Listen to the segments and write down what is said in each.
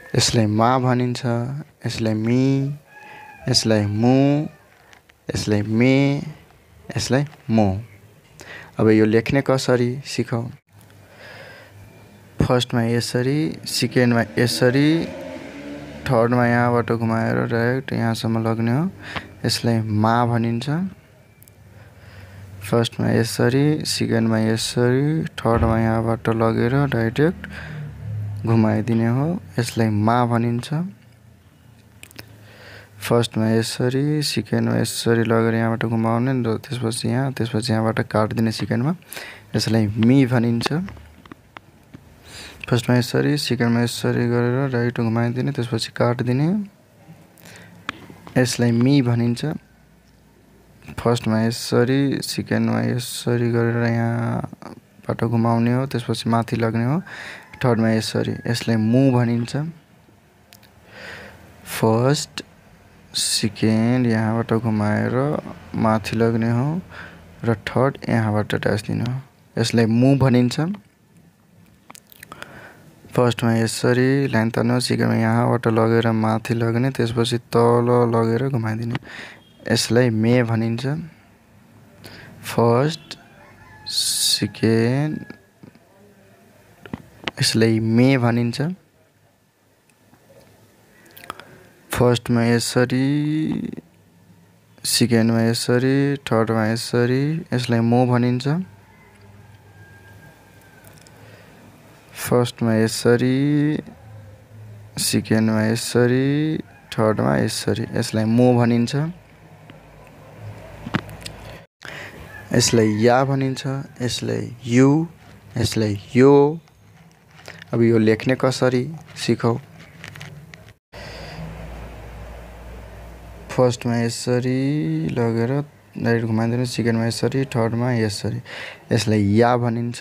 यसलाई मा भनिन्छ, यसलाई मी, यसलाई मु, यसलाई मे, यसलाई मो। अब यो लेख्ने कसरी सिकौं। फर्स्टमा यसरी, सेकेन्डमा यसरी, थर्डमा यहाँबाट घुमाएर डाइरेक्ट यहाँसम्म लग्ने हो, यसलाई मा भनिन्छ। फर्स्टमा यसरी, सेकेन्डमा यसरी, थर्डमा यहाँबाट लगेर डाइरेक्ट घुमाइदिने हो, यसलाई मा भनिन्छ। फर्स्टमा यसरी, सेकेन्डमा यसरी लगेर यहाँबाट घुमाउने र त्यसपछि यहाँबाट काट्दिने सेकेन्डमा, यसलाई मी भनिन्छ। फर्स्टमा यसरी, सेकेन्डमा यसरी गरेर डाइरेक्ट घुमाइदिने, त्यसपछि काट्दिने, यसलाई मी भनिन्छ। फर्स्टमा यसरी, सेकेन्डमा यसरी गरेर यहाँबाट घुमाउने हो, त्यसपछि माथि लग्ने हो, थर्डमा यसरी, यसलाई मु भनिन्छ। फर्स्ट, सेकेन्ड यहाँबाट घुमाएर माथि लग्ने हो र थर्ड यहाँबाट टाँस्दिने हो, यसलाई मु भनिन्छ। फर्स्टमा यसरी लाइन तान्ने हो, सेकेन्डमा यहाँबाट लगेर माथि लग्ने, त्यसपछि तल लगेर घुमाइदिने, यसलाई मे भनिन्छ। फर्स्ट, सेकेन्ड, यसलाई मे भनिन्छ। फर्स्टमा यसरी, सेकेन्डमा यसरी, थर्डमा यसरी, यसलाई मो भनिन्छ। फर्स्टमा यसरी, सेकेन्डमा यसरी, थर्डमा यसरी, यसलाई मो भनिन्छ। यसलाई या भनिन्छ, यसलाई यु, यसलाई यो। अब यो लेख्ने कसरी सिकौं। फर्स्टमा यसरी लगेर डाइरेक्ट घुमाइदिनु, सेकेन्डमा यसरी, थर्डमा यसरी, यसलाई या भनिन्छ।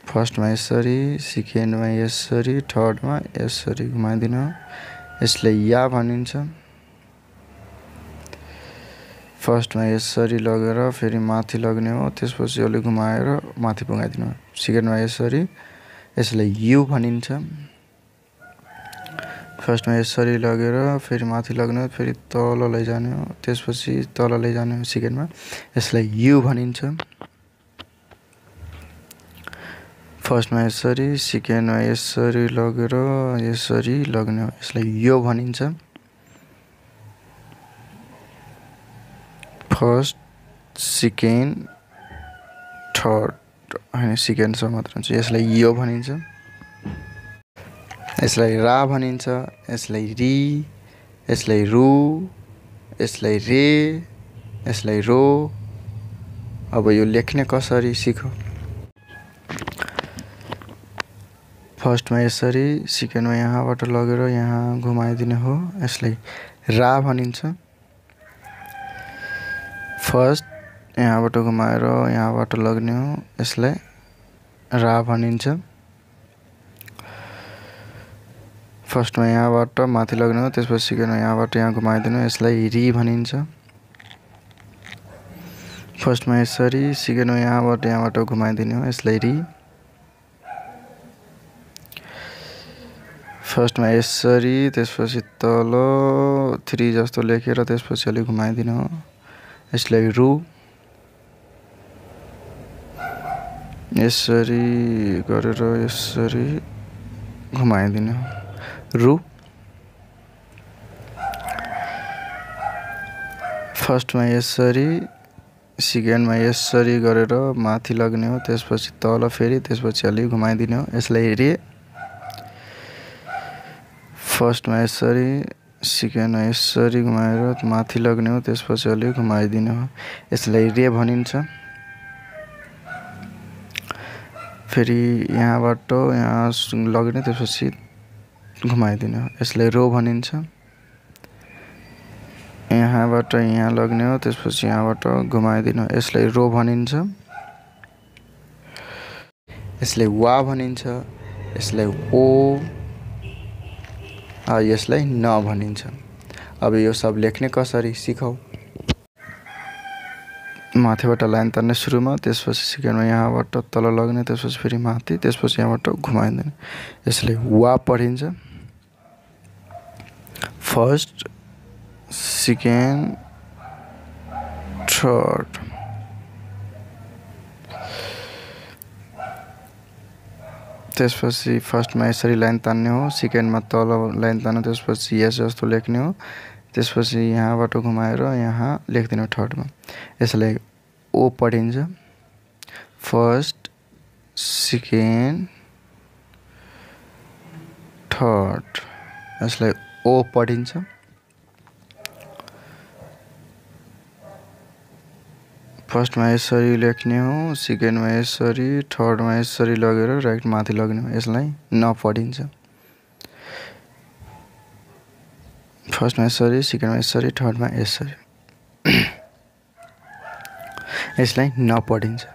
फर्स्टमा यसरी, सेकेन्डमा यसरी, थर्डमा यसरी घुमाइदिनु, यसलाई या भनिन्छ। फर्स्टमा यसरी लगेर फेरि माथि लग्ने हो, त्यसपछि अलि घुमाएर माथि पुगाइदिनु, सेकेन्डमा यसरी, यसलाई यु भनिन्छ। फर्स्टमा यसरी लगेर फेरि माथि लग्ने हो, फेरि तल लैजाने हो, त्यसपछि तल लैजाने हो सेकेन्डमा, यसलाई यु भनिन्छ। फर्स्टमा यसरी, सेकेन्डमा यसरी लगेर यसरी लग्ने हो, यसलाई यो भनिन्छ। फर्स्ट, सेकेन्ड, थर्ड हैन सेकेन्डसम्म मात्र हुन्छ, यसलाई यो भनिन्छ। यसलाई रा भनिन्छ, यसलाई री, यसलाई रु, यसलाई रे, यसलाई रो। अब यो लेख्ने कसरी सिकौं। फर्स्टमा यसरी, सेकेन्डमा यहाँबाट लगेर यहाँ घुमाइदिने हो, यसलाई रा भनिन्छ। फर्स्ट यहाँबाट घुमाएर यहाँबाट लग्ने हो, यसलाई रा भनिन्छ। फर्स्टमा यहाँबाट माथि लग्ने हो, त्यसपछि सेकेन्डमा यहाँबाट यहाँ घुमाइदिनु, यसलाई री भनिन्छ। फर्स्टमा यसरी, सेकेन्डमा यहाँबाट घुमाइदिने हो, यसलाई री। फर्स्टमा यसरी, त्यसपछि तल 3 जस्तो लेखेर त्यसपछि अलि घुमाइदिनु हो, यसलाई रु। यसरी गरेर यसरी घुमाइदिनु हो, रु। फर्स्टमा यसरी, सेकेन्डमा यसरी गरेर माथि लग्ने हो, त्यसपछि तल फेरि, त्यसपछि अलि घुमाइदिने हो, यसलाई रे। फर्स्टमा यसरी, सेकेन्डमा यसरी घुमाएर माथि लग्ने हो, त्यसपछि अलि घुमाइदिने हो, यसलाई रे भनिन्छ। फेरि यहाँबाट यहाँ लग्ने, त्यसपछि घुमाइदिने हो, यसलाई रो भनिन्छ। यहाँबाट यहाँ लग्ने हो, त्यसपछि यहाँबाट घुमाइदिनु, यसलाई रो भनिन्छ। यसलाई वा भनिन्छ, यसलाई ओ, यसलाई न भनिन्छ। अब यो सब लेख्ने कसरी सिकौं। माथिबाट लाइन तान्ने सुरुमा, त्यसपछि सेकेन्डमा यहाँबाट तल लग्ने, त्यसपछि फेरि माथि, त्यसपछि यहाँबाट घुमाइदिने। यसले वा पढिन्छ। First, second, third. त्यसपछि फर्स्टमा यसरी लाइन तान्ने हो, सेकेन्डमा तल लाइन तान्ने, त्यसपछि यस जस्तो लेख्ने हो, त्यसपछि यहाँबाट घुमाएर यहाँ लेखिदिनु थर्डमा। यसलाई ओ पढिन्छ। First, second, third. यसलाई ओ पढिन्छ। फर्स्टमा यसरी लेख्ने हो, सेकेन्डमा यसरी, थर्डमा यसरी लगेर राइट माथि लग्ने हो। यसलाई न पढिन्छ। फर्स्टमा यसरी, सेकेन्डमा यसरी, थर्डमा यसरी। यसलाई न पढिन्छ।